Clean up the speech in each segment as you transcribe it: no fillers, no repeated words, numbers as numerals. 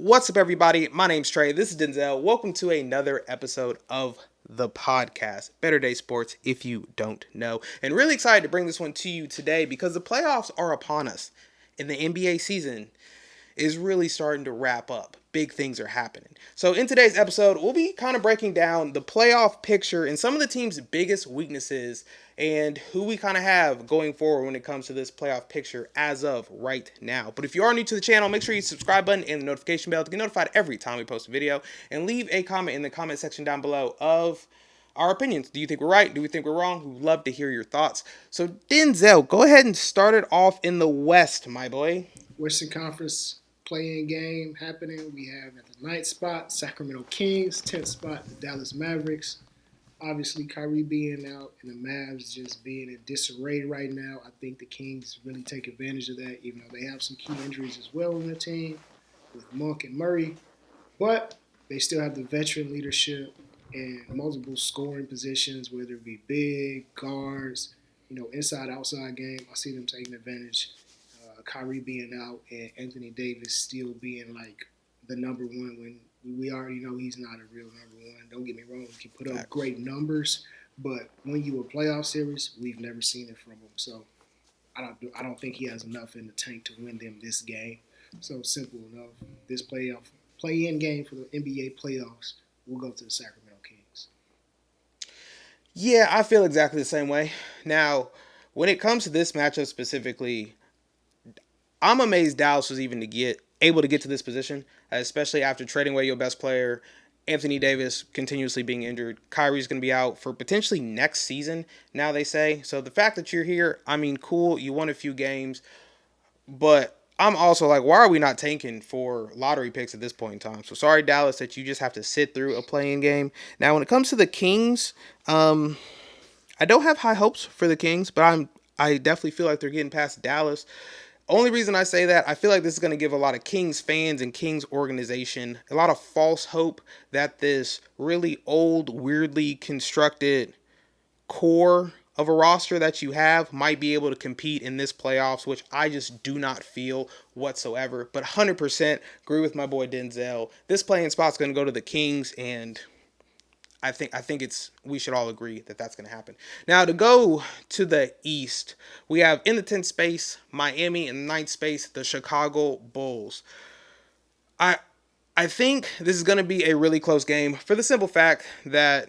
What's up, everybody? My name's Trey. This is Denzel. Welcome to another episode of the podcast, Better Day Sports, if you don't know. And really excited to bring this one to you today because the playoffs are upon us and the NBA season is really starting to wrap up. Big things are happening. So in today's episode, we'll be kind of breaking down the playoff picture and some of the team's biggest weaknesses and who we kind of have going forward when it comes to this playoff picture as of right now. But if you are new to the channel, make sure you subscribe button and the notification bell to get notified every time we post a video, and leave a comment in the comment section down below of our opinions. Do you think we're right? Do we think we're wrong? We'd love to hear your thoughts. So Denzel, go ahead and start it off in the West, my boy. Western Conference play-in game happening. We have at the 9th spot, Sacramento Kings, 10th spot, the Dallas Mavericks. Obviously, Kyrie being out and the Mavs just being in disarray right now. I think the Kings really take advantage of that, even though they have some key injuries as well on their team with Monk and Murray. But they still have the veteran leadership and multiple scoring positions, whether it be big, guards, inside, outside game. I see them taking advantage. Kyrie being out and Anthony Davis still being like the number one when we already know he's not a real number one. Don't get me wrong, he can put up great numbers, but when you a playoff series, we've never seen it from him. So I don't think he has enough in the tank to win them this game. So simple enough. This play-in game for the NBA playoffs will go to the Sacramento Kings. Yeah, I feel exactly the same way. Now, when it comes to this matchup specifically, I'm amazed Dallas was even able to get to this position, especially after trading away your best player, Anthony Davis continuously being injured. Kyrie's going to be out for potentially next season, now they say. So the fact that you're here, I mean, cool, you won a few games, but I'm also like, why are we not tanking for lottery picks at this point in time? So sorry, Dallas, that you just have to sit through a playing game. Now, when it comes to the Kings, I don't have high hopes for the Kings, but I definitely feel like they're getting past Dallas. Only reason I say that, I feel like this is going to give a lot of Kings fans and Kings organization a lot of false hope that this really old, weirdly constructed core of a roster that you have might be able to compete in this playoffs, which I just do not feel whatsoever. But 100% agree with my boy Denzel. This playing spot's going to go to the Kings, and I think we should all agree that that's going to happen. Now, to go to the East, we have in the 10th space Miami, and 9th space the Chicago Bulls. I I think this is going to be a really close game for the simple fact that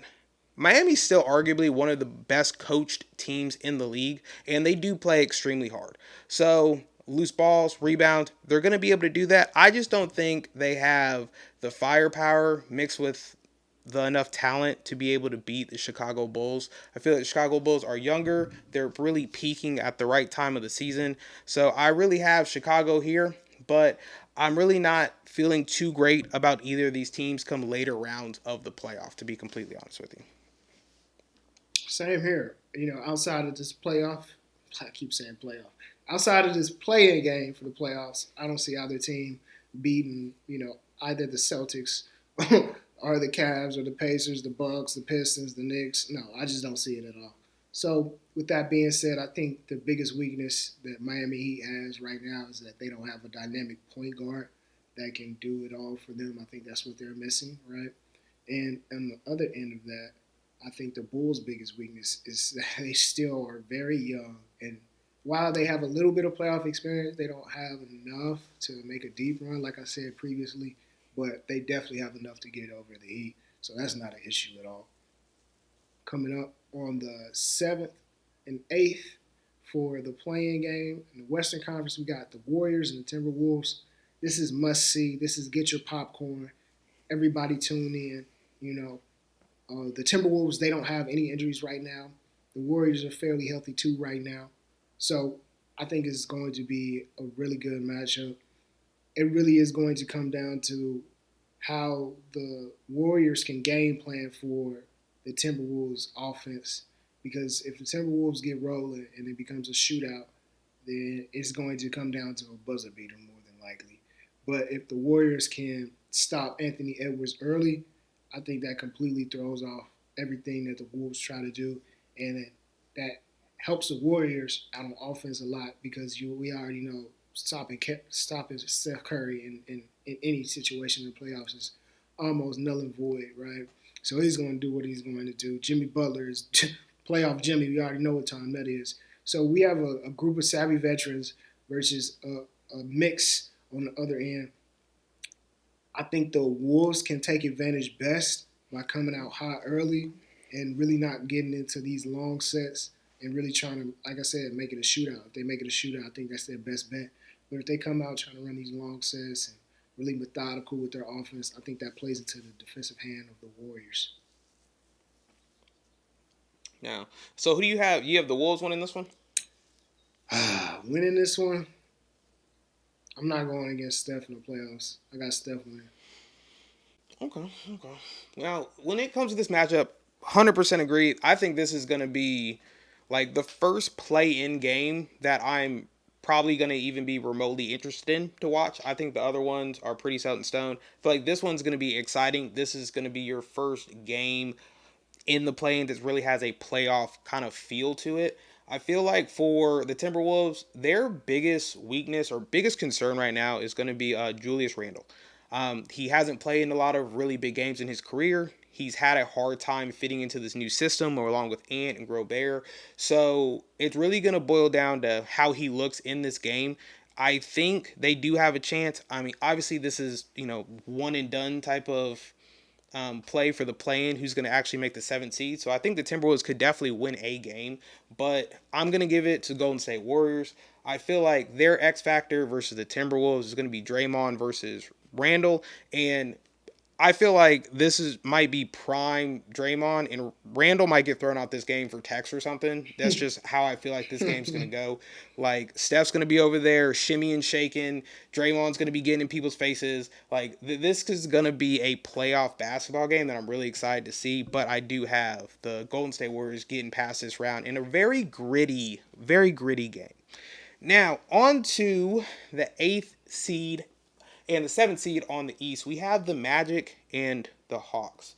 Miami's still arguably one of the best coached teams in the league, and they do play extremely hard. So loose balls, rebound, they're going to be able to do that. I just don't think they have the firepower mixed with the enough talent to be able to beat the Chicago Bulls. I feel like the Chicago Bulls are younger. They're really peaking at the right time of the season. So I really have Chicago here, but I'm really not feeling too great about either of these teams come later rounds of the playoff, to be completely honest with you. Same here. Outside of this playoff, I keep saying playoff. Outside of this play-in game for the playoffs, I don't see either team beating, either the Celtics or the Cavs or the Pacers, the Bucks, the Pistons, the Knicks. No, I just don't see it at all. So with that being said, I think the biggest weakness that Miami Heat has right now is that they don't have a dynamic point guard that can do it all for them. I think that's what they're missing, right? And on the other end of that, I think the Bulls' biggest weakness is that they still are very young. And while they have a little bit of playoff experience, they don't have enough to make a deep run, like I said previously. But they definitely have enough to get over the Heat. So that's not an issue at all. Coming up on the 7th and 8th for the play-in game. In the Western Conference, we got the Warriors and the Timberwolves. This is must-see. This is get your popcorn. Everybody tune in, the Timberwolves, they don't have any injuries right now. The Warriors are fairly healthy too right now. So I think it's going to be a really good matchup. It really is going to come down to how the Warriors can game plan for the Timberwolves offense. Because if the Timberwolves get rolling and it becomes a shootout, then it's going to come down to a buzzer beater more than likely. But if the Warriors can stop Anthony Edwards early, I think that completely throws off everything that the Wolves try to do, and that helps the Warriors out on offense a lot because we already know stopping Steph Curry in any situation in the playoffs is almost null and void, right? So he's going to do what he's going to do. Jimmy Butler is playoff Jimmy. We already know what time that is. So we have a group of savvy veterans versus a mix on the other end. I think the Wolves can take advantage best by coming out hot early and really not getting into these long sets and really trying to, like I said, make it a shootout. If they make it a shootout, I think that's their best bet. But if they come out trying to run these long sets and really methodical with their offense, I think that plays into the defensive hand of the Warriors. Now, so who do you have? You have the Wolves winning this one? Winning this one, I'm not going against Steph in the playoffs. I got Steph winning. Okay, okay. Now, when it comes to this matchup, 100% agree. I think this is going to be like the first play-in game that I'm probably going to even be remotely interested in to watch. I think the other ones are pretty set in stone. I feel like this one's going to be exciting. This is going to be your first game in the play-in that really has a playoff kind of feel to it. I feel like for the Timberwolves, their biggest weakness or biggest concern right now is going to be Julius Randle. He hasn't played in a lot of really big games in his career. He's had a hard time fitting into this new system along with Ant and Gobert. So it's really going to boil down to how he looks in this game. I think they do have a chance. I mean, obviously this is, one and done type of play for the play-in who's going to actually make the seventh seed. So I think the Timberwolves could definitely win a game, but I'm going to give it to Golden State Warriors. I feel like their X factor versus the Timberwolves is going to be Draymond versus Randall, and I feel like might be prime Draymond, and Randall might get thrown out this game for text or something. That's just how I feel like this game's gonna go. Like Steph's gonna be over there shimmy and shaking. Draymond's gonna be getting in people's faces. Like this is gonna be a playoff basketball game that I'm really excited to see. But I do have the Golden State Warriors getting past this round in a very gritty game. Now on to the eighth seed and the seventh seed on the East, we have the Magic and the Hawks.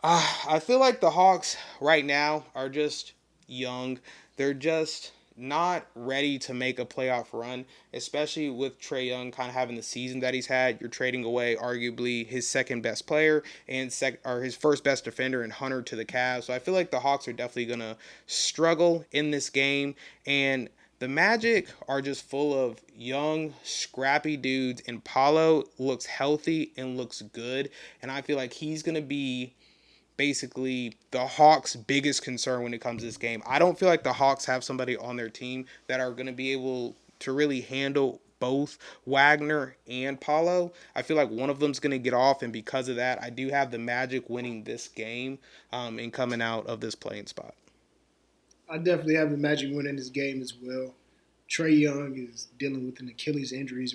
I feel like the Hawks right now are just young. They're just not ready to make a playoff run, especially with Trae Young kind of having the season that he's had. You're trading away arguably his second best player and his first best defender and Hunter to the Cavs. So I feel like the Hawks are definitely going to struggle in this game, and the Magic are just full of young, scrappy dudes, and Paulo looks healthy and looks good. And I feel like he's going to be basically the Hawks' biggest concern when it comes to this game. I don't feel like the Hawks have somebody on their team that are going to be able to really handle both Wagner and Paulo. I feel like one of them's going to get off, and because of that, I do have the Magic winning this game and coming out of this playing spot. I definitely have the Magic winning this game as well. Trae Young is dealing with an Achilles injury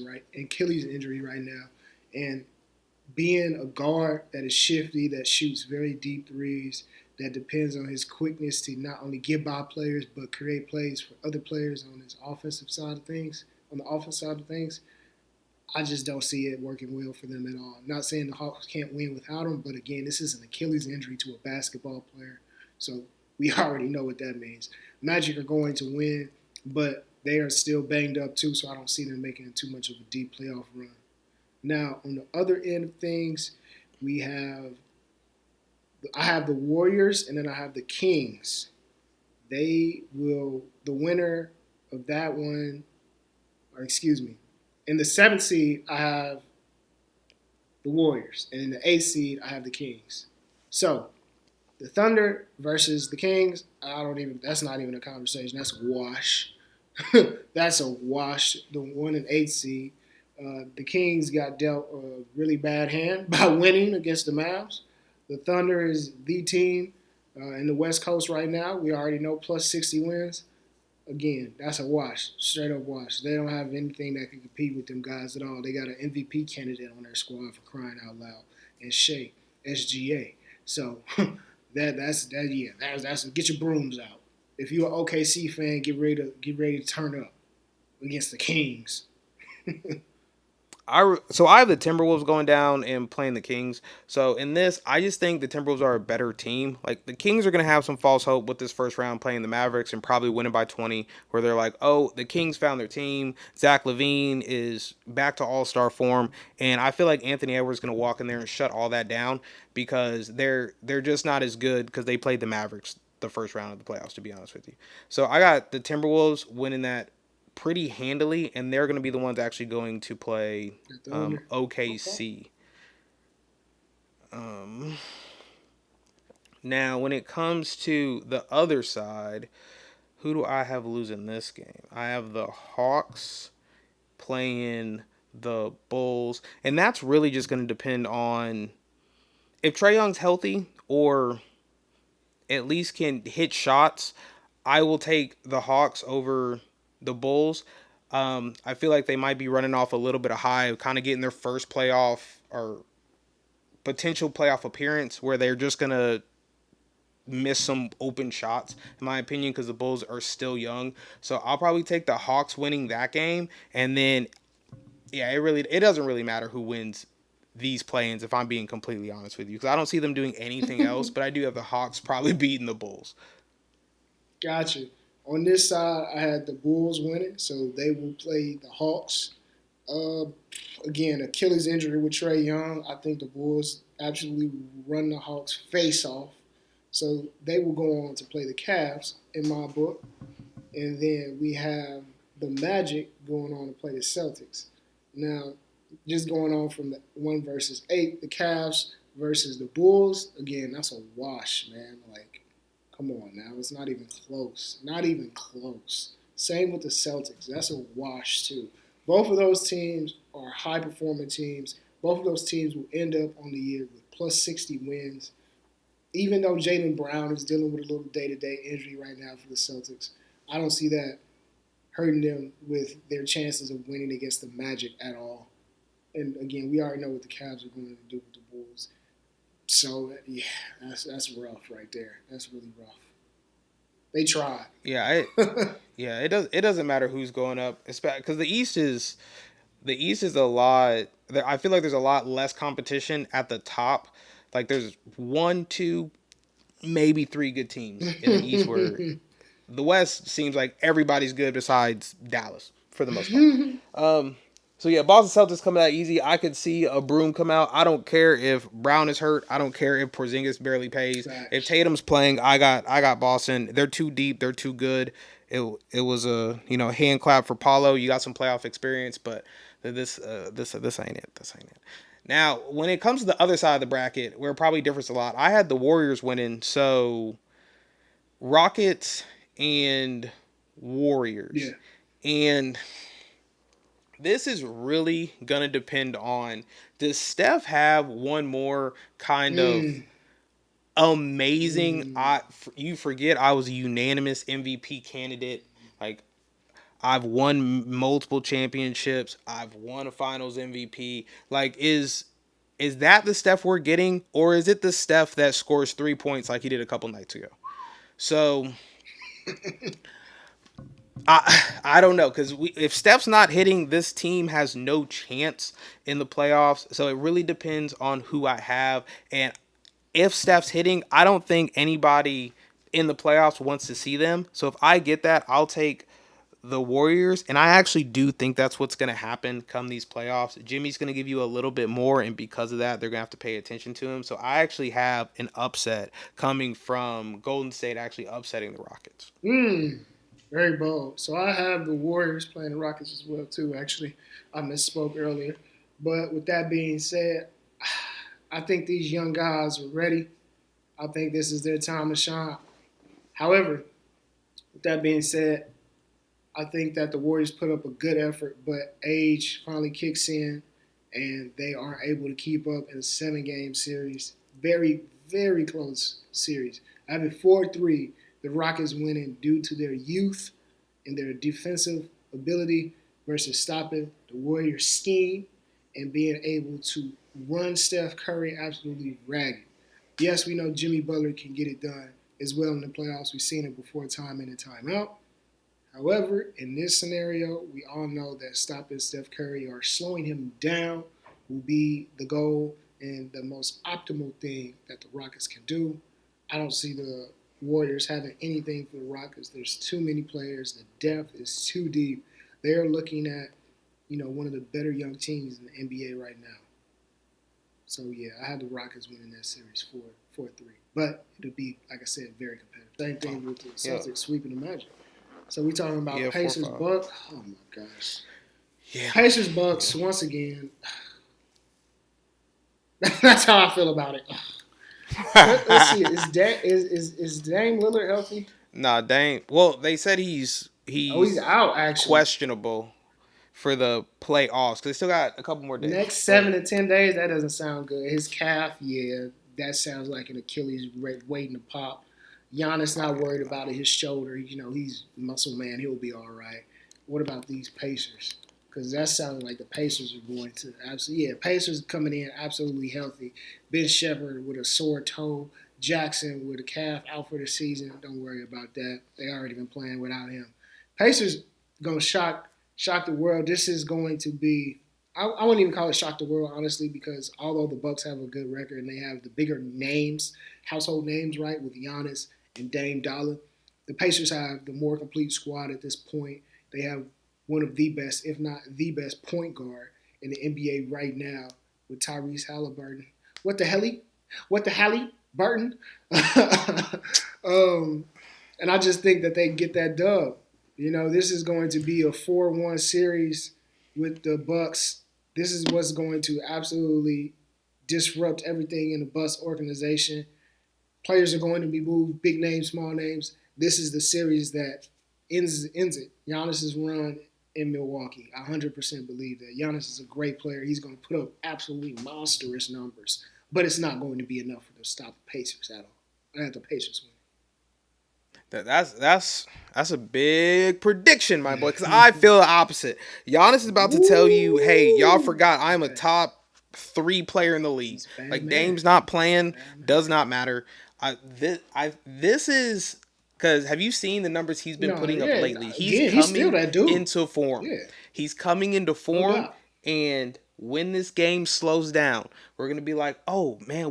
right now, and being a guard that is shifty, that shoots very deep threes, that depends on his quickness to not only get by players but create plays for other players on his offensive side of things. On the offensive side of things, I just don't see it working well for them at all. I'm not saying the Hawks can't win without him, but again, this is an Achilles injury to a basketball player, so we already know what that means. Magic are going to win, but they are still banged up too, so I don't see them making it too much of a deep playoff run. Now, on the other end of things, I have the Warriors and then I have the Kings. The winner of that one, in the seventh seed, I have the Warriors, and in the eighth seed, I have the Kings. So, the Thunder versus the Kings, that's not even a conversation. That's a wash. That's a wash. The 1 and 8 seed. The Kings got dealt a really bad hand by winning against the Mavs. The Thunder is the team in the West Coast right now. We already know plus 60 wins. Again, that's a wash, straight up wash. They don't have anything that can compete with them guys at all. They got an MVP candidate on their squad for crying out loud, and Shea, SGA. So that's get your brooms out. If you're an OKC fan, get ready to turn up against the Kings. I have the Timberwolves going down and playing the Kings. So in this, I just think the Timberwolves are a better team. Like the Kings are going to have some false hope with this first round playing the Mavericks and probably winning by 20, where they're like, oh, the Kings found their team. Zach LaVine is back to All Star form, and I feel like Anthony Edwards is going to walk in there and shut all that down because they're just not as good because they played the Mavericks the first round of the playoffs. To be honest with you, so I got the Timberwolves winning that pretty handily, and they're going to be the ones actually going to play Okay. OKC. Um, Now, when it comes to the other side, who do I have losing this game? I have the Hawks playing the Bulls, and that's really just going to depend on if Trae Young's healthy or at least can hit shots. I will take the Hawks over the Bulls. I feel like they might be running off a little bit of high, kind of getting their first playoff or potential playoff appearance where they're just gonna miss some open shots, in my opinion, because the Bulls are still young. So I'll probably take the Hawks winning that game, and then yeah, it doesn't really matter who wins these play-ins if I'm being completely honest with you, because I don't see them doing anything else. But I do have the Hawks probably beating the Bulls. Gotcha. On this side, I had the Bulls winning, so they will play the Hawks. Uh, Again, Achilles injury with Trae Young. I think the Bulls absolutely run the Hawks face off. So they will go on to play the Cavs in my book. And then we have the Magic going on to play the Celtics. Now, just going on from the 1 versus 8, the Cavs versus the Bulls. Again, that's a wash, man. Like, come on now. It's not even close. Not even close. Same with the Celtics. That's a wash, too. Both of those teams are high performing teams. Both of those teams will end up on the year with plus 60 wins. Even though Jalen Brown is dealing with a little day to day injury right now for the Celtics, I don't see that hurting them with their chances of winning against the Magic at all. And again, we already know what the Cavs are going to do with the Bulls. So yeah, that's rough right there. That's really rough. They tried. Yeah, yeah, it doesn't matter who's going up, because the East is a lot. I feel like there's a lot less competition at the top. Like there's one, two, maybe three good teams in the East. Where the West seems like everybody's good besides Dallas for the most part. So yeah, Boston Celtics coming out easy. I could see a Broom come out. I don't care if Brown is hurt. I don't care if Porzingis barely pays. If Facts. Tatum's playing, I got Boston. They're too deep. They're too good. It was a hand clap for Paulo. You got some playoff experience, but this ain't it. This ain't it. Now, when it comes to the other side of the bracket, where it probably differs a lot, I had the Warriors winning. So Rockets and Yeah. Warriors, and this is really gonna depend on, does Steph have one more kind of Mm, amazing? mm. You forget I was a unanimous MVP candidate. Like I've won multiple championships. I've won a Finals MVP. Like is that the Steph we're getting, or is it the Steph that scores 3 points like he did a couple nights ago? So I don't know, because if Steph's not hitting, this team has no chance in the playoffs. So it really depends on who I have, and if Steph's hitting, I don't think anybody in the playoffs wants to see them. So if I get that, I'll take the Warriors, and I actually do think that's what's going to happen come these playoffs. Jimmy's going to give you a little bit more, and because of that, they're going to have to pay attention to him. So I actually have an upset coming from Golden State actually upsetting the Rockets. Mm. Very bold. So I have the Warriors playing the Rockets as well too. Actually, I misspoke earlier. But with that being said, I think these young guys are ready. I think this is their time to shine. However, with that being said, I think that the Warriors put up a good effort, but age finally kicks in, and they aren't able to keep up in a 7 game series. Very, very close series. I have it 4-3. The Rockets winning due to their youth and their defensive ability versus stopping the Warriors' scheme and being able to run Steph Curry absolutely ragged. Yes, we know Jimmy Butler can get it done as well in the playoffs. We've seen it before, time in and time out. However, in this scenario, we all know that stopping Steph Curry or slowing him down will be the goal and the most optimal thing that the Rockets can do. I don't see the Warriors having anything for the Rockets. There's too many players. The depth is too deep. They're looking at, one of the better young teams in the NBA right now. So yeah, I had the Rockets winning that series 4-3. But it'll be, like I said, very competitive. Same thing with the Celtics sweeping the Magic. So we talking about Pacers Bucks. Oh my gosh. Yeah. Pacers Bucks once again. That's how I feel about it. Let's see. Is Dame Lillard healthy? Nah, Dame. Well, they said he's out actually. Questionable for the playoffs because they still got a couple more days. Next 7 to 10 days, that doesn't sound good. His calf, yeah, that sounds like an Achilles waiting to pop. Giannis not worried about it. His shoulder, he's muscle man. He'll be all right. What about these Pacers? Because that sounded like the Pacers are going to absolutely. Yeah, Pacers coming in absolutely healthy. Ben Shepherd with a sore toe. Jackson with a calf out for the season. Don't worry about that. They already been playing without him. Pacers gonna shock the world. This is going to be. I wouldn't even call it shock the world, honestly, because although the Bucks have a good record and they have the bigger names, household names, right, with Giannis and Dame Dollar, the Pacers have the more complete squad at this point. They have one of the best, if not the best, point guard in the NBA right now with Tyrese Halliburton. What the hell? Burton? And I just think that they get that dub. This is going to be a 4-1 series with the Bucks. This is what's going to absolutely disrupt everything in the Bucks organization. Players are going to be moved, big names, small names. This is the series that ends it. Giannis's run in Milwaukee. I 100% believe that. Giannis is a great player. He's going to put up absolutely monstrous numbers, but it's not going to be enough for them to stop the Pacers at all. I have the Pacers win. That's a big prediction, my boy, because I feel the opposite. Giannis is about to tell you, hey, y'all forgot I'm a top 3 player in the league. Like, Dame's not playing, does not matter. This is because have you seen the numbers he's been putting up lately? He's coming into form. Yeah. He's coming into form, and when this game slows down, we're gonna be like, oh man,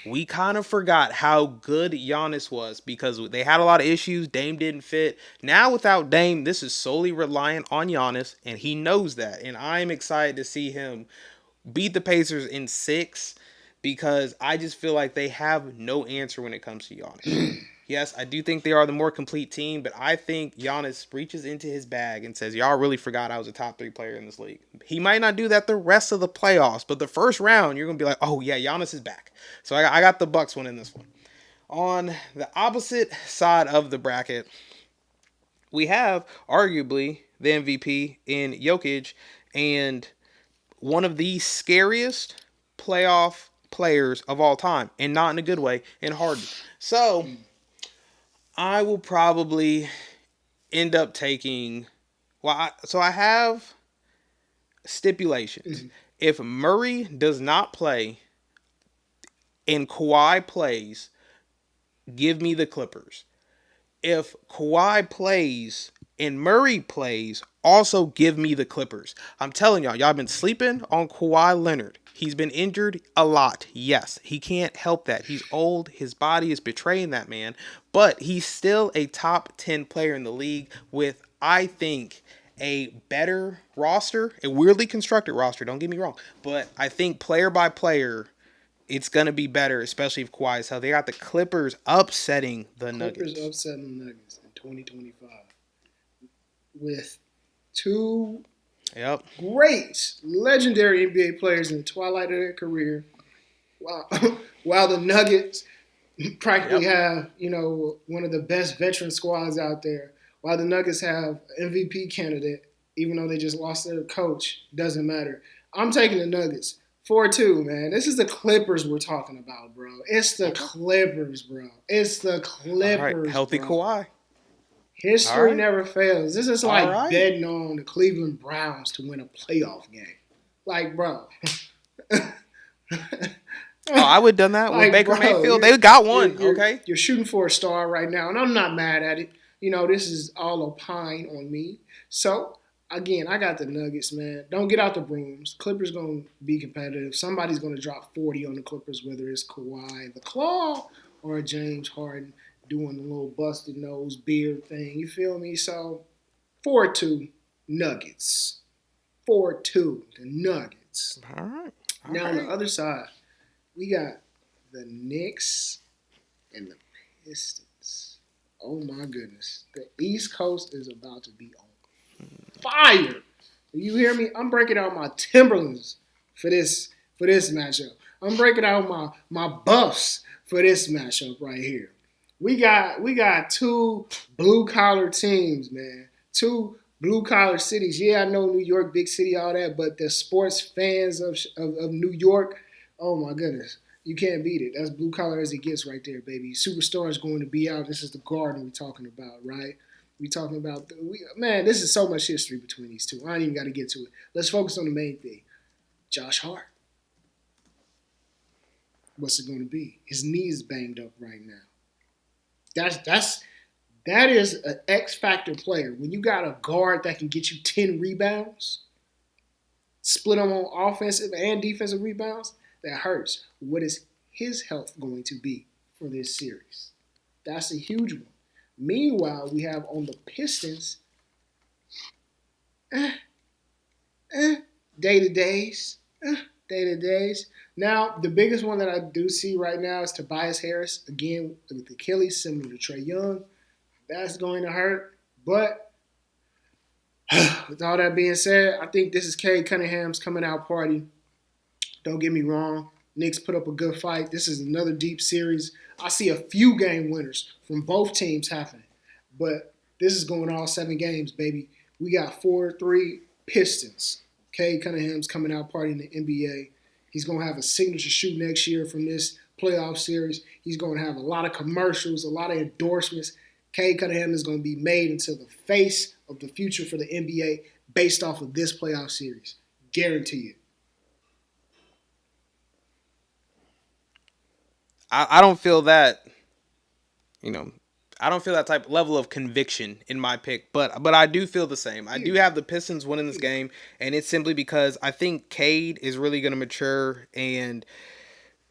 we kind of forgot how good Giannis was because they had a lot of issues. Dame didn't fit. Now without Dame, this is solely reliant on Giannis, and he knows that. And I'm excited to see him beat the Pacers in 6 because I just feel like they have no answer when it comes to Giannis. Yes, I do think they are the more complete team, but I think Giannis reaches into his bag and says, y'all really forgot I was a top 3 player in this league. He might not do that the rest of the playoffs, but the first round, you're going to be like, oh, yeah, Giannis is back. So I got the Bucks winning this one. On the opposite side of the bracket, we have arguably the MVP in Jokic and one of the scariest playoff players of all time, and not in a good way, in Harden. So I will probably end up taking. I have stipulations. If Murray does not play and Kawhi plays, give me the Clippers. If Kawhi plays and Murray plays, also give me the Clippers. I'm telling y'all have been sleeping on Kawhi Leonard. He's been injured a lot. Yes, he can't help that. He's old. His body is betraying that man. But he's still a top 10 player in the league with, I think, a better roster, a weirdly constructed roster, don't get me wrong. But I think player by player, it's going to be better, especially if Kawhi is healthy. They got the Clippers upsetting the Nuggets. Clippers upsetting the Nuggets in 2025 with 2 great, legendary NBA players in the twilight of their career. While the Nuggets practically have, one of the best veteran squads out there. While the Nuggets have an MVP candidate, even though they just lost their coach, doesn't matter. I'm taking the Nuggets. 4-2, man. This is the Clippers we're talking about, bro. It's the Clippers, bro. It's the Clippers. All right. Healthy bro. Kawhi. History never fails. This is like betting on the Cleveland Browns to win a playoff game. Like, bro. I would have done that with Baker Mayfield. They got one, okay? You're shooting for a star right now, and I'm not mad at it. This is all opine on me. So again, I got the Nuggets, man. Don't get out the brooms. Clippers gonna be competitive. Somebody's gonna drop 40 on the Clippers, whether it's Kawhi the Claw or James Harden doing the little busted nose beard thing. You feel me? So 4-2 Nuggets. 4-2 the Nuggets. All right. All Now on the right. other side, we got the Knicks and the Pistons. Oh my goodness. The East Coast is about to be on fire. You hear me? I'm breaking out my Timberlands for this matchup. I'm breaking out my Buffs for this matchup right here. We got two blue collar teams, man. Two blue collar cities. Yeah, I know New York, big city, all that, but the sports fans of New York, oh my goodness. You can't beat it. That's blue collar as it gets right there, baby. Superstar is going to be out. This is the Garden we're talking about, right? We talking about man. This is so much history between these two. I ain't even got to get to it. Let's focus on the main thing. Josh Hart. What's it going to be? His knee's banged up right now. That is an X factor player. When you got a guard that can get you 10 rebounds, split them on offensive and defensive rebounds, that hurts. What is his health going to be for this series? That's a huge one. Meanwhile, we have on the Pistons, eh, day to days, day to days. Now, the biggest one that I do see right now is Tobias Harris, again with Achilles, similar to Trae Young. That's going to hurt. But with all that being said, I think this is Cade Cunningham's coming out party. Don't get me wrong. Knicks put up a good fight. This is another deep series. I see a few game winners from both teams happening. But this is going all 7 games, baby. We got 4-3 Pistons. Cade Cunningham's coming out party in the NBA. He's going to have a signature shoe next year from this playoff series. He's going to have a lot of commercials, a lot of endorsements. Cade Cunningham is going to be made into the face of the future for the NBA based off of this playoff series. Guarantee it. I don't feel that, you know, I don't feel that type level of conviction in my pick, but I do feel the same. I do have the Pistons winning this game, and it's simply because I think Cade is really going to mature and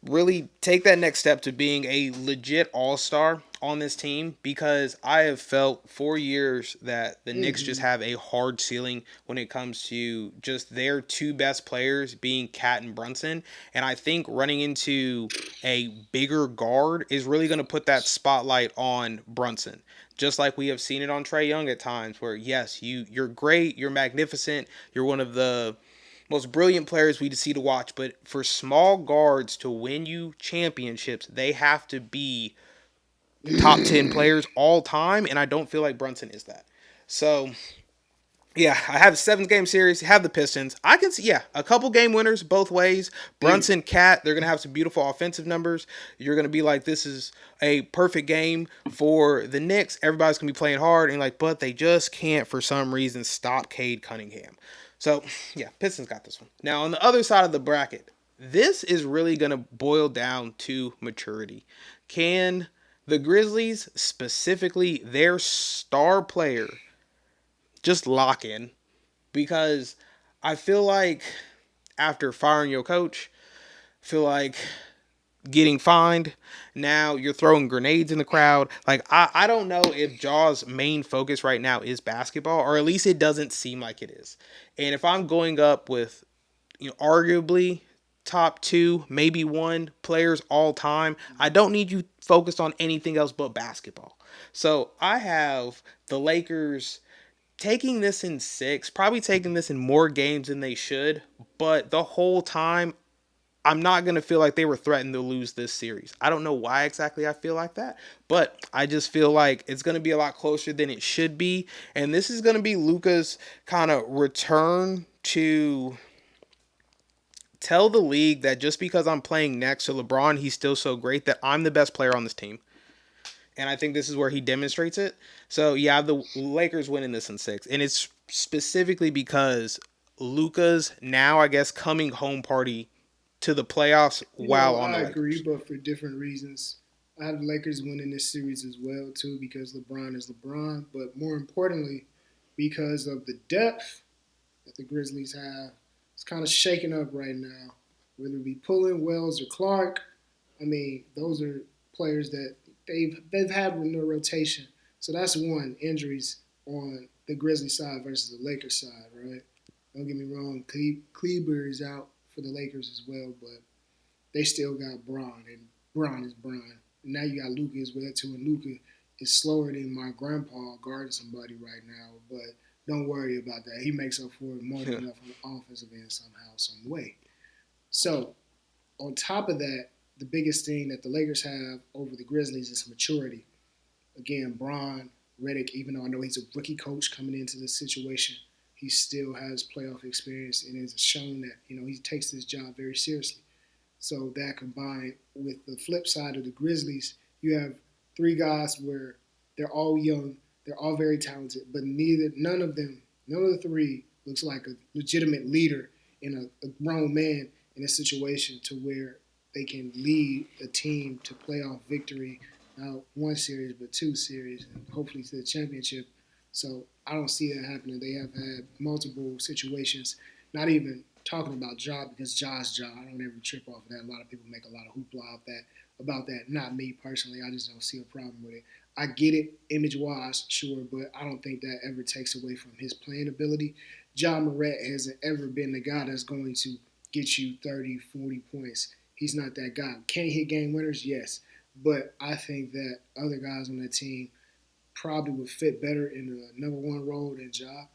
really take that next step to being a legit all-star on this team, because I have felt for years that the Knicks just have a hard ceiling when it comes to just their two best players being Cat and Brunson. And I think running into a bigger guard is really going to put that spotlight on Brunson. Just like we have seen it on Trae Young at times, where yes, you're great, you're magnificent, you're one of the most brilliant players we see to watch, but for small guards to win you championships, they have to be top 10 players all time, and I don't feel like Brunson is that. So, yeah, I have a 7-game series, have the Pistons. I can see, yeah, a couple game winners both ways. Brunson, Cat, they're going to have some beautiful offensive numbers. You're going to be like, this is a perfect game for the Knicks. Everybody's going to be playing hard, and like, but they just can't, for some reason, stop Cade Cunningham. So, yeah, Pistons got this one. Now, on the other side of the bracket, this is really going to boil down to maturity. Can the Grizzlies, specifically their star player, just lock in? Because I feel like after firing your coach, I feel like getting fined, now you're throwing grenades in the crowd. Like, I don't know if Jaw's main focus right now is basketball, or at least it doesn't seem like it is. And if I'm going up with, arguably top 2, maybe 1 players all time, I don't need you focused on anything else but basketball. So I have the Lakers taking this in 6, probably taking this in more games than they should, but the whole time I'm not going to feel like they were threatened to lose this series. I don't know why exactly I feel like that, but I just feel like it's going to be a lot closer than it should be. And this is going to be Luka's kind of return to tell the league that just because I'm playing next to LeBron, he's still so great, that I'm the best player on this team. And I think this is where he demonstrates it. So, yeah, the Lakers winning this in 6. And it's specifically because Luka's now, I guess, coming home party to the playoffs while on I the agree, Lakers. but for different reasons. I have the Lakers winning this series as well too because LeBron is LeBron, but more importantly, because of the depth that the Grizzlies have, it's kind of shaking up right now. Whether it be Pullen, Wells, or Clark, I mean, those are players that they've had in their rotation. So that's one injuries on the Grizzlies side versus the Lakers side, right? Don't get me wrong, Kleber is out for the Lakers as well, but they still got Braun, and Braun is Braun. And now you got Luka as well too, and Luka is slower than my grandpa guarding somebody right now. But don't worry about that. He makes up for it more than enough on the offensive end somehow, some way. So on top of that, the biggest thing that the Lakers have over the Grizzlies is maturity. Again, Braun, Redick, even though I know he's a rookie coach coming into this situation, he still has playoff experience and has shown that he takes this job very seriously. So that combined with the flip side of the Grizzlies, you have three guys where they're all young, they're all very talented, but none of the three looks like a legitimate leader in a grown man in a situation to where they can lead a team to playoff victory, not one series but two series, and hopefully to the championship. So I don't see that happening. They have had multiple situations, not even talking about Ja because Ja's Ja. I don't ever trip off of that. A lot of people make a lot of hoopla about that. Not me personally. I just don't see a problem with it. I get it image wise, sure, but I don't think that ever takes away from his playing ability. Ja Morant hasn't ever been the guy that's going to get you 30, 40 points. He's not that guy. Can he hit game winners? Yes. But I think that other guys on that team probably would fit better in the number one role than Ja.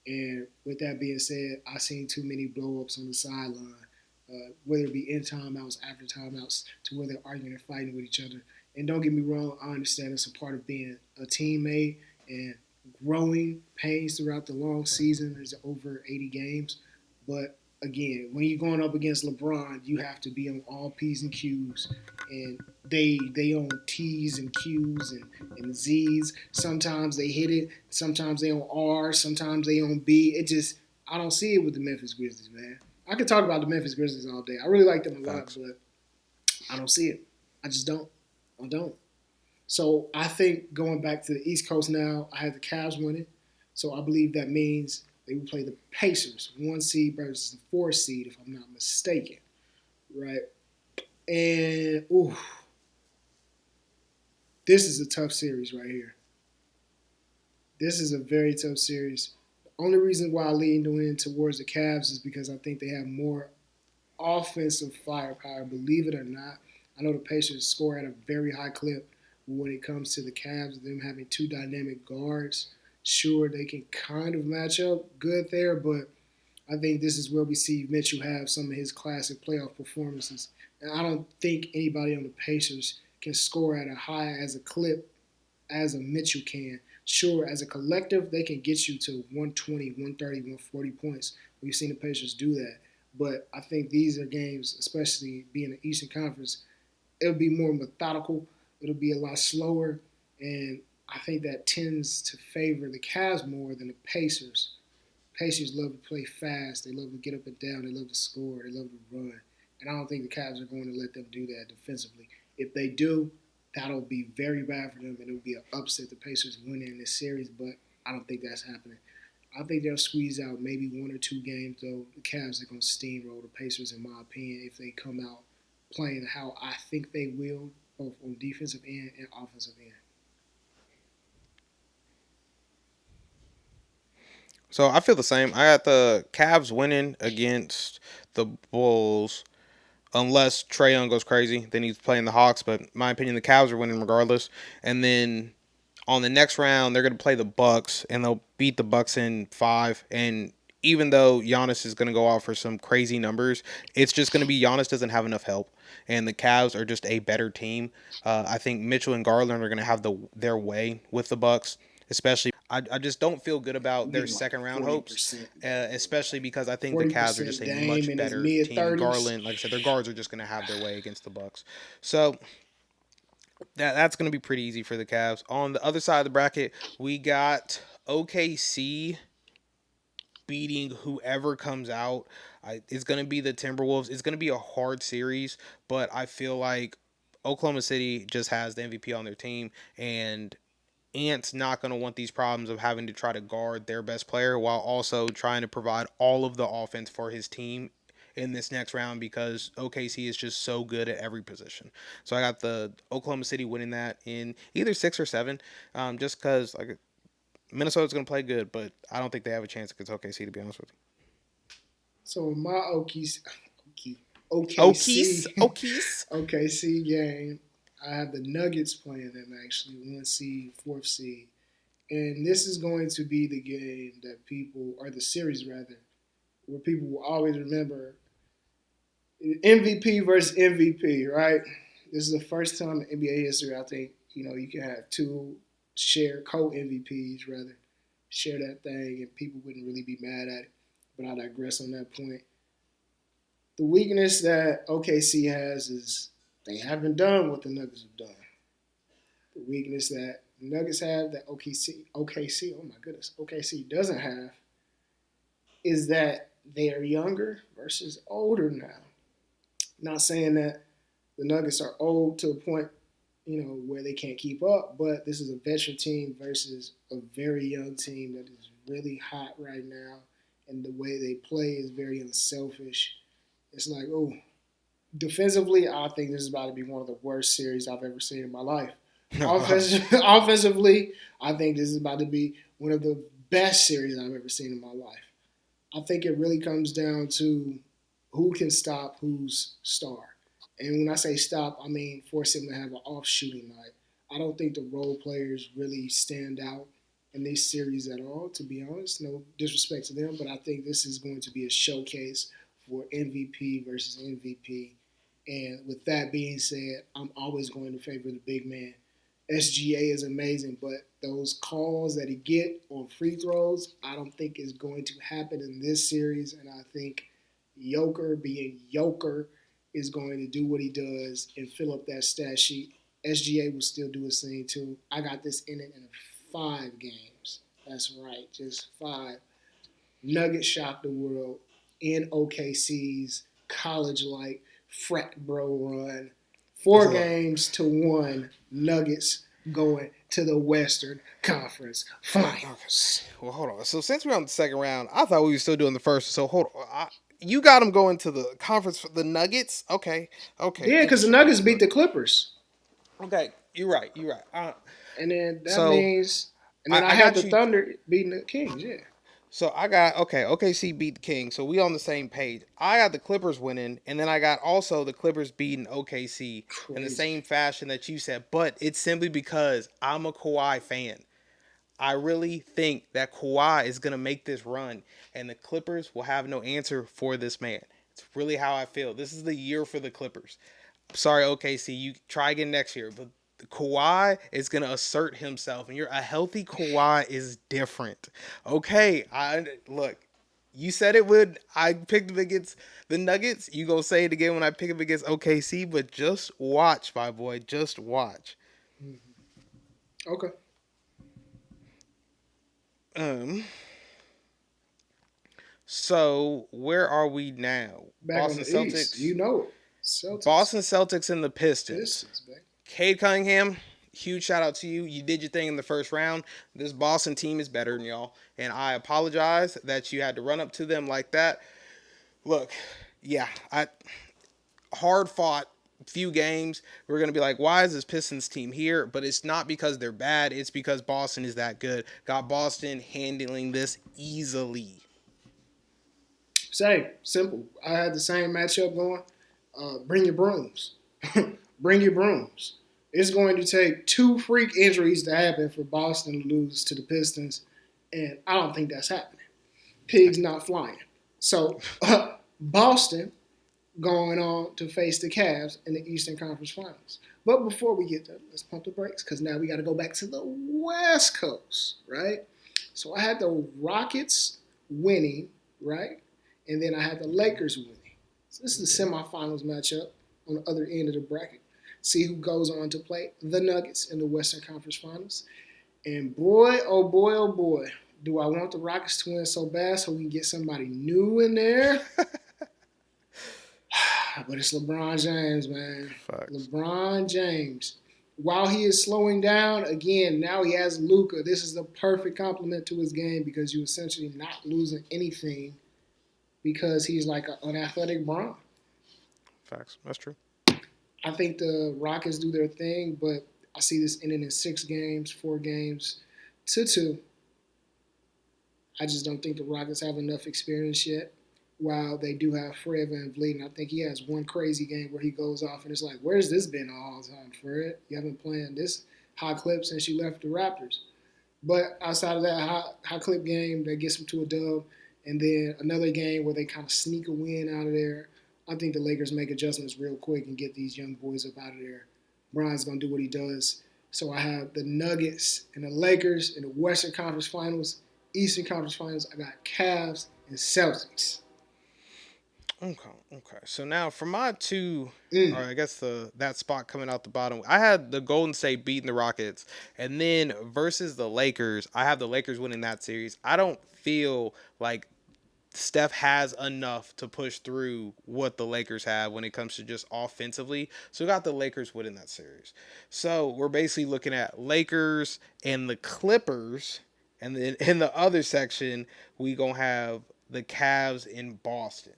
And with that being said, I've seen too many blow ups on the sideline, whether it be in timeouts, after timeouts, to where they're arguing and fighting with each other. And don't get me wrong, I understand it's a part of being a teammate and growing pains throughout the long season. There's over 80 games. But again, when you're going up against LeBron, you have to be on all P's and Q's. And they own T's and Q's and Z's. Sometimes they hit it. Sometimes they own R. Sometimes they own B. It just I don't see it with the Memphis Grizzlies, man. I could talk about the Memphis Grizzlies all day. I really like them a lot, Facts. but I don't see it. I just don't. I don't. So I think going back to the East Coast now, I had the Cavs winning. So I believe that means they will play the Pacers, 1 seed versus the 4 seed, if I'm not mistaken. Right? And ooh, this is a tough series right here. This is a very tough series. The only reason why I lean in towards the Cavs is because I think they have more offensive firepower, believe it or not. I know the Pacers score at a very high clip when it comes to the Cavs, them having two dynamic guards. Sure, they can kind of match up good there, but I think this is where we see Mitchell have some of his classic playoff performances. And I don't think anybody on the Pacers can score at a high as a clip as a Mitchell can. Sure, as a collective, they can get you to 120, 130, 140 points. We've seen the Pacers do that. But I think these are games, especially being the Eastern Conference, it'll be more methodical. It'll be a lot slower. And I think that tends to favor the Cavs more than the Pacers. Pacers love to play fast. They love to get up and down. They love to score. They love to run. And I don't think the Cavs are going to let them do that defensively. If they do, that'll be very bad for them, and it'll be an upset. The Pacers winning this series, but I don't think that's happening. I think they'll squeeze out maybe 1 or 2 games, though. The Cavs are going to steamroll the Pacers, in my opinion, if they come out playing how I think they will, both on defensive end and offensive end. So I feel the same. I got the Cavs winning against the Bulls, unless Trae Young goes crazy. Then he's playing the Hawks. But in my opinion, the Cavs are winning regardless. And then on the next round, they're going to play the Bucks, and they'll beat the Bucks in 5. And even though Giannis is going to go out for some crazy numbers, it's just going to be Giannis doesn't have enough help, and the Cavs are just a better team. I think Mitchell and Garland are going to have their way with the Bucks, especially because I just don't feel good about You're their getting like second round hopes, 40% Dame. especially because I think the Cavs are 40% just a Dame much in his better mid team. 30s. Garland, like I said, their guards are just going to have their way against the Bucks. So that's going to be pretty easy for the Cavs. On the other side of the bracket, we got OKC beating whoever comes out. It's going to be the Timberwolves. It's going to be a hard series, but I feel like Oklahoma City just has the MVP on their team, and Ant's not going to want these problems of having to try to guard their best player while also trying to provide all of the offense for his team in this next round because OKC is just so good at every position. So I got the Oklahoma City winning that in either 6 or 7, just because like Minnesota's going to play good, but I don't think they have a chance against OKC to be honest with So my you. Okies, OKC Okies. OKC game, I have the Nuggets playing them actually, 1 seed, 4th seed. And this is going to be the game that people, or the series rather, where people will always remember MVP versus MVP, right? This is the first time in NBA history I think, you can have two share co-MVPs rather share that thing and people wouldn't really be mad at it. But I digress on that point. The weakness that OKC has is they haven't done what the Nuggets have done. The weakness that Nuggets have that OKC, oh my goodness, OKC doesn't have is that they are younger versus older now. Not saying that the Nuggets are old to a point, where they can't keep up, but this is a veteran team versus a very young team that is really hot right now, and the way they play is very unselfish. It's like, oh, defensively, I think this is about to be one of the worst series I've ever seen in my life. Offensively, I think this is about to be one of the best series I've ever seen in my life. I think it really comes down to who can stop whose star. And when I say stop, I mean force him to have an off shooting night. I don't think the role players really stand out in this series at all, to be honest. No disrespect to them, but I think this is going to be a showcase for MVP versus MVP. And with that being said, I'm always going to favor the big man. SGA is amazing, but those calls that he get on free throws, I don't think is going to happen in this series. And I think Joker being Joker is going to do what he does and fill up that stat sheet. SGA will still do his thing too. I got this in 5 games. That's right, just 5. Nuggets shocked the world in OKC's college-like frat bro run. 4 games to 1. Nuggets going to the Western Conference Finals. Well, hold on. So since we're on the second round, I thought we were still doing the first. So hold on. You got them going to the conference for the Nuggets? Okay. Yeah, because the Nuggets beat the Clippers. Okay, you're right. And then that so means, and then I had the Thunder beating the Kings. Yeah. So I got OKC beat the Kings, so we on the same page. I got the Clippers winning, and then I got also the Clippers beating OKC in the same fashion that you said. But it's simply because I'm a Kawhi fan. I really think that Kawhi is gonna make this run, and the Clippers will have no answer for this man. It's really how I feel. This is the year for the Clippers. Sorry, OKC, you try again next year, but Kawhi is gonna assert himself, and a healthy Kawhi is different. Okay, I look. You said it would. I picked him against the Nuggets. You go say it again when I pick him against OKC, but just watch, my boy. Just watch. Okay. So where are we now? Back Boston on the Celtics. East. You know it. Celtics. Boston Celtics and the Pistons. Cade Cunningham, huge shout out to you. You did your thing in the first round. This Boston team is better than y'all, and I apologize that you had to run up to them like that. Look, yeah, hard fought few games. We're going to be like, why is this Pistons team here? But it's not because they're bad. It's because Boston is that good. Got Boston handling this easily. Same. Simple. I had the same matchup going. Bring your brooms. Bring your brooms. It's going to take 2 freak injuries to happen for Boston to lose to the Pistons, and I don't think that's happening. Pigs not flying. So, Boston going on to face the Cavs in the Eastern Conference Finals. But before we get there, let's pump the brakes because now we got to go back to the West Coast, right? So I had the Rockets winning, right? And then I had the Lakers winning. So this is the semifinals matchup on the other end of the bracket. See who goes on to play the Nuggets in the Western Conference Finals. And boy, oh boy, oh boy, do I want the Rockets to win so bad so we can get somebody new in there. But it's LeBron James, man. Facts. LeBron James. While he is slowing down, again, now he has Luka. This is the perfect complement to his game because you essentially not losing anything because he's like an athletic Bron. Facts. That's true. I think the Rockets do their thing, but I see this ending in 6 games, 4 games to 2. I just don't think the Rockets have enough experience yet. While they do have Fred VanVleet, and I think he has one crazy game where he goes off and it's like, where's this been all the time, Fred? You haven't played this high clip since you left the Raptors. But outside of that high clip game that gets them to a dub, and then another game where they kind of sneak a win out of there, I think the Lakers make adjustments real quick and get these young boys up out of there. Bron's going to do what he does. So I have the Nuggets and the Lakers in the Western Conference Finals. Eastern Conference Finals, I got Cavs and Celtics. Okay. So now for my two, or Mm. I guess that spot coming out the bottom, I had the Golden State beating the Rockets, and then versus the Lakers, I have the Lakers winning that series. I don't feel like Steph has enough to push through what the Lakers have when it comes to just offensively. So we got the Lakers winning that series. So we're basically looking at Lakers and the Clippers, and then in the other section we gonna have the Cavs in Boston.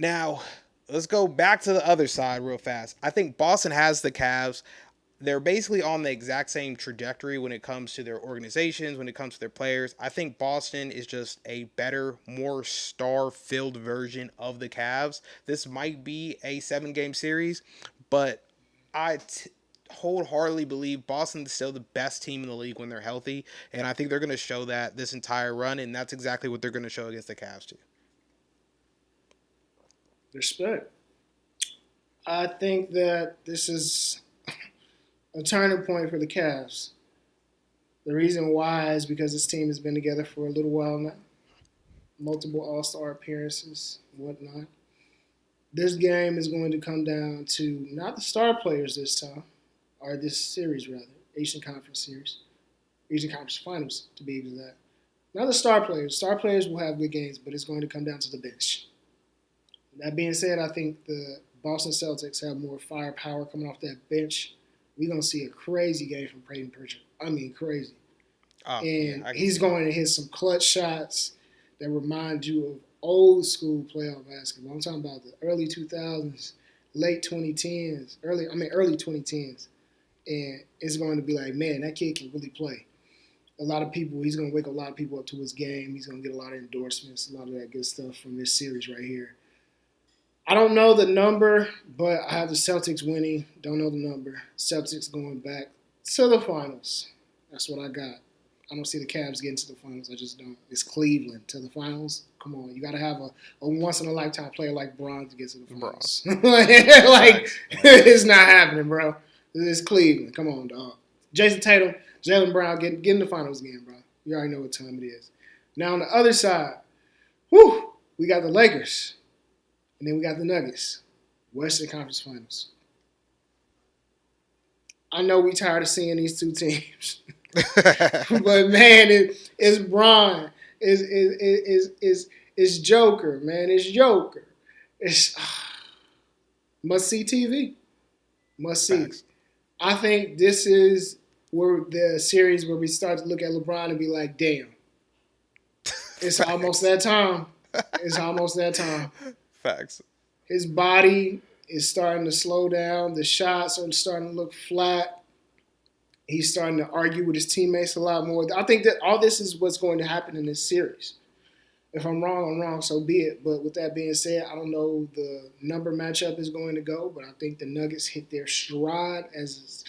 Now, let's go back to the other side real fast. I think Boston has the Cavs. They're basically on the exact same trajectory when it comes to their organizations, when it comes to their players. I think Boston is just a better, more star-filled version of the Cavs. This might be a 7-game series, but I wholeheartedly believe Boston is still the best team in the league when they're healthy, and I think they're going to show that this entire run, and that's exactly what they're going to show against the Cavs too. Respect. I think that this is a turning point for the Cavs. The reason why is because this team has been together for a little while now. Multiple All-Star appearances and whatnot. This game is going to come down to not the star players this time, or this series rather, Eastern Conference Series, Eastern Conference Finals to be exact. Not the star players. Star players will have good games, but it's going to come down to the bench. That being said, I think the Boston Celtics have more firepower coming off that bench. We're going to see a crazy game from Peyton Pritchard. I mean, crazy. Oh, And yeah, he's going to hit some clutch shots that remind you of old school playoff basketball. I'm talking about the early 2000s, late 2010s, early 2010s. And it's going to be like, man, that kid can really play. He's going to wake a lot of people up to his game. He's going to get a lot of endorsements, a lot of that good stuff from this series right here. I don't know the number, but I have the Celtics winning. Don't know the number. Celtics going back to the finals. That's what I got. I don't see the Cavs getting to the finals. I just don't. It's Cleveland to the finals. Come on, you got to have a once-in-a-lifetime player like Bron to get to the finals. It's not happening, bro. It's Cleveland. Come on, dog. Jason Tatum, Jalen Brown, get in the finals again, bro. You already know what time it is. Now, on the other side, we got the Lakers. And then we got the Nuggets. Western Conference Finals. I know we tired of seeing these two teams. But man, it's Bron. It's Joker, man. It's Joker. It's must see TV. Must see. Facts. I think this is where the series where we start to look at LeBron and be like, damn. It's almost that time. It's almost that time. Facts. His body is starting to slow down. The shots are starting to look flat. He's starting to argue with his teammates a lot more. I think that all this is what's going to happen in this series. If I'm wrong, I'm wrong, so be it. But with that being said, I don't know the number matchup is going to go, but I think the Nuggets hit their stride as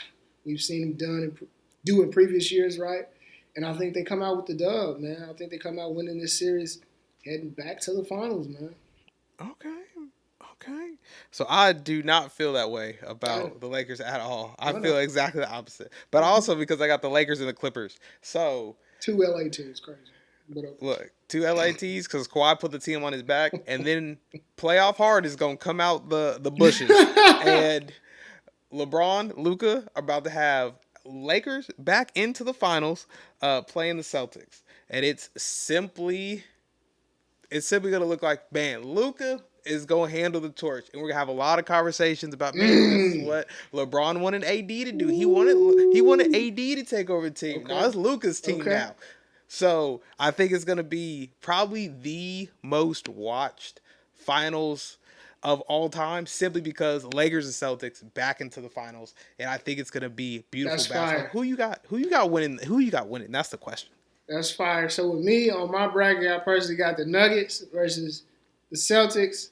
we've seen them do in previous years, right? And I think they come out with the dub, man. I think they come out winning this series, heading back to the finals, man. Okay. So I do not feel that way about the Lakers at all. I feel exactly the opposite. But also because I got the Lakers and the Clippers. So 2 LA teams, crazy. Look, 2 LATs because Kawhi put the team on his back, and then playoff hard is gonna come out the bushes. And LeBron, Luka are about to have Lakers back into the finals, playing the Celtics, and it's simply gonna look like, man, Luka is going to handle the torch, and we're going to have a lot of conversations about, man, this is Mm. what LeBron wanted AD to do. He wanted Ooh. AD to take over the team. Now Okay. it's Luka's team Okay. now. So I think it's going to be probably the most watched finals of all time, simply because Lakers and Celtics back into the finals, and I think it's going to be beautiful That's basketball. fire. Who you got? Who you got winning? Who you got winning? That's the question. That's fire. So with me on my bracket, I personally got the Nuggets versus the Celtics.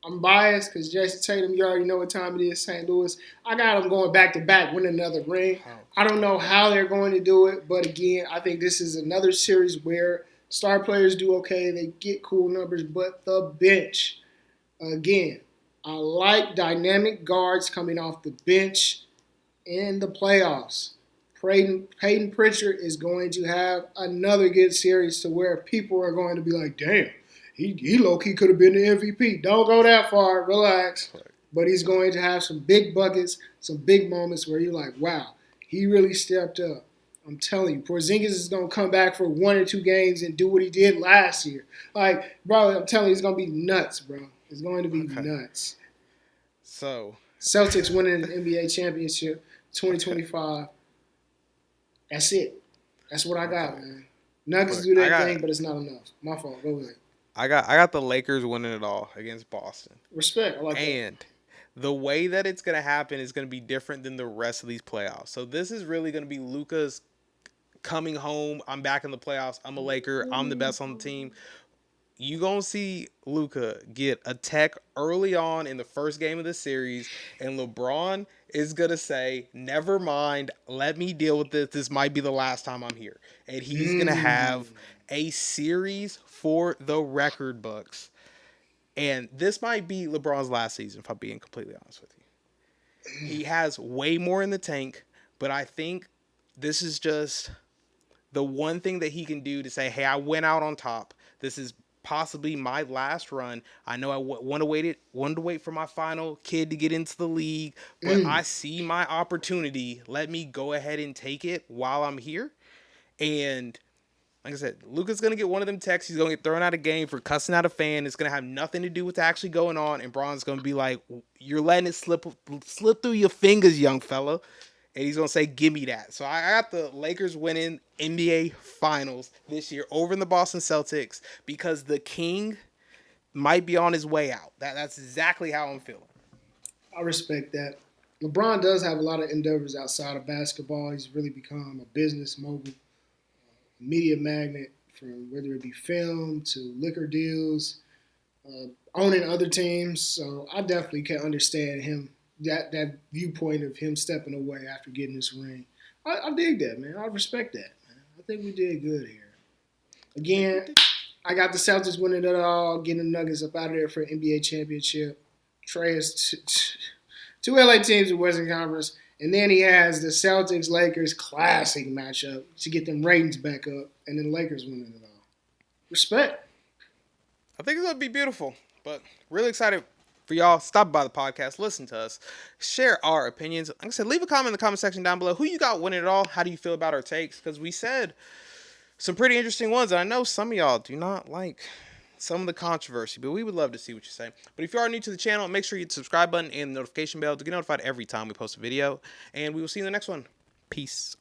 I'm biased because Jason Tatum, you already know what time it is, St. Louis. I got them going back to back, winning another ring. I don't know how they're going to do it, but again, I think this is another series where star players do okay. They get cool numbers, but the bench, again, I like dynamic guards coming off the bench in the playoffs. Peyton Pritchard is going to have another good series to where people are going to be like, damn, he low-key could have been the MVP. Don't go that far. Relax. But he's going to have some big buckets, some big moments where you're like, wow, he really stepped up. I'm telling you, Porzingis is going to come back for 1 or 2 games and do what he did last year. Like, bro, I'm telling you, it's going to be nuts, bro. It's going to be nuts. So Celtics winning the NBA championship 2025. That's it. That's what I got, man. Nuggets do their thing, but it's not enough. My fault. Go ahead. I got the Lakers winning it all against Boston. Respect. I like that. And the way that it's going to happen is going to be different than the rest of these playoffs. So this is really going to be Luka's coming home. I'm back in the playoffs. I'm a Laker. I'm the best on the team. You going to see Luka get a tech early on in the first game of the series, and LeBron is going to say, never mind, let me deal with this. This might be the last time I'm here. And he's going to have a series for the record books. And this might be LeBron's last season, if I'm being completely honest with you. He has way more in the tank, but I think this is just the one thing that he can do to say, hey, I went out on top. This is possibly my last run. I know I wanted to wait for my final kid to get into the league, but I see my opportunity. Let me go ahead and take it while I'm here. And like I said, Luka's going to get one of them texts. He's going to get thrown out of game for cussing out a fan. It's going to have nothing to do with actually going on. And Braun's going to be like, you're letting it slip through your fingers, young fella. And he's going to say, give me that. So I got the Lakers winning NBA Finals this year over in the Boston Celtics because the King might be on his way out. That's exactly how I'm feeling. I respect that. LeBron does have a lot of endeavors outside of basketball. He's really become a business mogul, a media magnet, from whether it be film to liquor deals, owning other teams. So I definitely can understand him, that viewpoint of him stepping away after getting this ring. I dig that, man. I respect that, man. I think we did good here. Again, I got the Celtics winning it all, getting the Nuggets up out of there for an NBA championship. Trey has two LA teams in Western Conference, and then he has the Celtics-Lakers classic matchup to get them ratings back up, and then Lakers winning it all. Respect. I think it's going to be beautiful, but really excited for y'all. Stop by the podcast, listen to us, share our opinions. Like I said, leave a comment in the comment section down below. Who you got winning it all? How do you feel about our takes? Because we said some pretty interesting ones, and I know some of y'all do not like some of the controversy, but we would love to see what you say. But if you are new to the channel, make sure you hit the subscribe button and the notification bell to get notified every time we post a video, and we will see you in the next one. Peace.